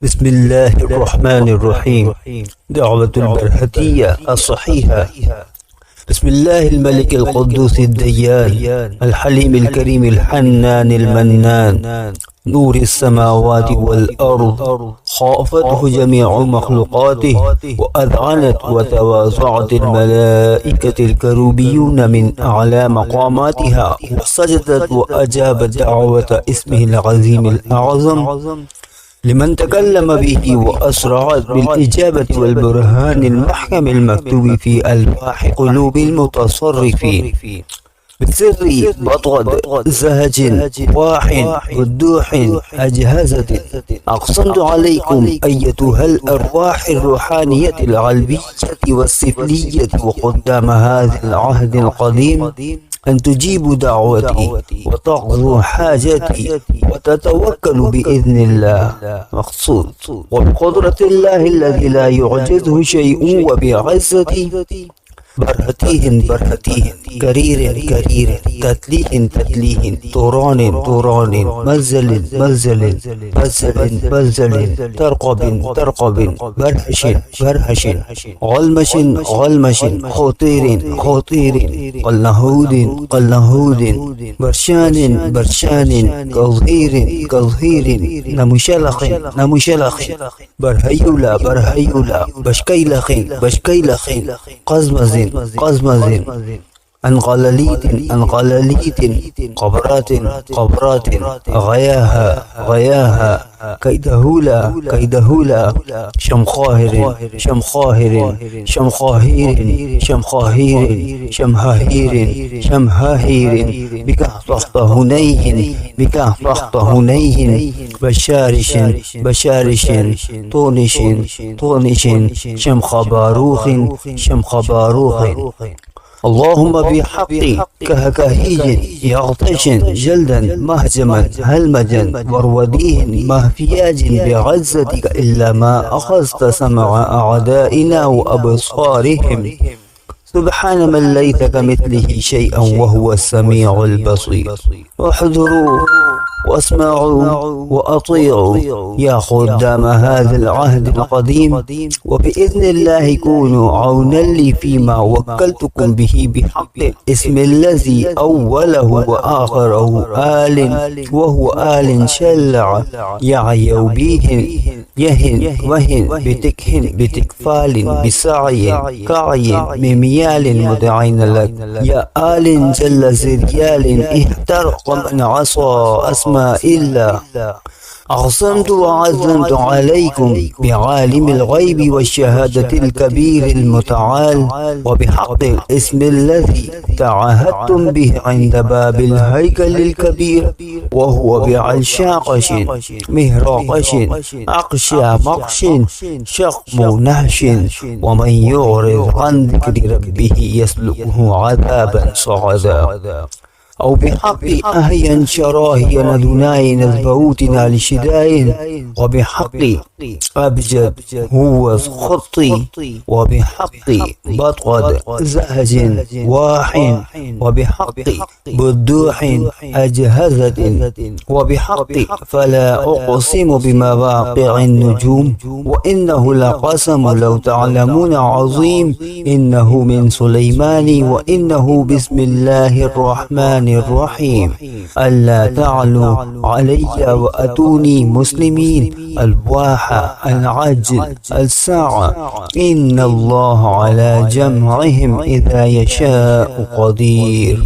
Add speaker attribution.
Speaker 1: بسم الله الرحمن الرحيم. دعوة البرهتية الصحيحة. بسم الله الملك القدوس الديان الحليم الكريم الحنان المنان، نور السماوات والأرض، خافته جميع مخلوقاته، وأذعنت وتواضعت الملائكة الكروبيون من أعلى مقاماتها، وسجدت وأجابت دعوة اسمه العظيم الأعظم لمن تكلم به، وأسرعت بالإجابة والبرهان المحكم المكتوب في ألواح قلوب المتصرفين، بسر بطغد زهج واح ودوح أجهزة. أقسمت عليكم أيتها الأرواح الروحانية العلبية والسفلية وقدام هذا العهد القديم أن تجيبوا دعوتي وتقضوا حاجتي وتتوكلوا بإذن الله مقصود وبقدرة الله الذي لا يعجزه شيء، وبعزتي برهتيهن كرير تتليهن طوران مزل ترقب برهش غلمش خوطير قلنهود برشان كظهير نمشلخ برهيولا بشكيلخ قزمز أنقلليت قبرات غياها كيدهولا شمخاهر شمهاهير بكهطخت هنيهن بشارش طونش شمخباروخ اللهم بحق كهكهيج يغطش جلدا مهجما هلمجا وروديه مهفياج بعزتك إلا ما أخذت سمع أعدائنا وأبصارهم، سبحان من ليس كمثله شيئا وهو السميع البصير. احذروا واسمعوا وأطيعوا يا خدام هذا العهد القديم، وبإذن الله كونوا عونا لي فيما وكلتكم به بحق اسم الذي أوله وآخره وهو آل شلع يعيو بيهن يهن وهن بتكفال بسعي كعي مميال مدعين لك يا آل جل زريال احترق من عصى أسماء الله. أقسمت وعزمت عليكم بعالم الغيب والشهادة الكبير المتعال، وبحق الاسم الذي تعاهدتم به عند باب الهيكل الكبير، وهو بعلشاقش مهراقش أقشى مقش شقب نهش، ومن يعرض عن ذكر ربه يسلكه عذابا صعدا. أو بحق أهيا شراهيا دناي نزبوتنا لشداين، وبحق أبجد هو خطي، وبحق بطغد زهج واح، وبحق بدوح أجهزة، وبحق فلا أقسم بمواقع النجوم، وإنه لقسم لو تعلمون عظيم، إنه من سليمان وإنه بسم الله الرحمن الرحيم. ألا تعلوا علي وأتوني مسلمين. الواح العجل الساعة، إن الله على جمعهم إذا يشاء قدير.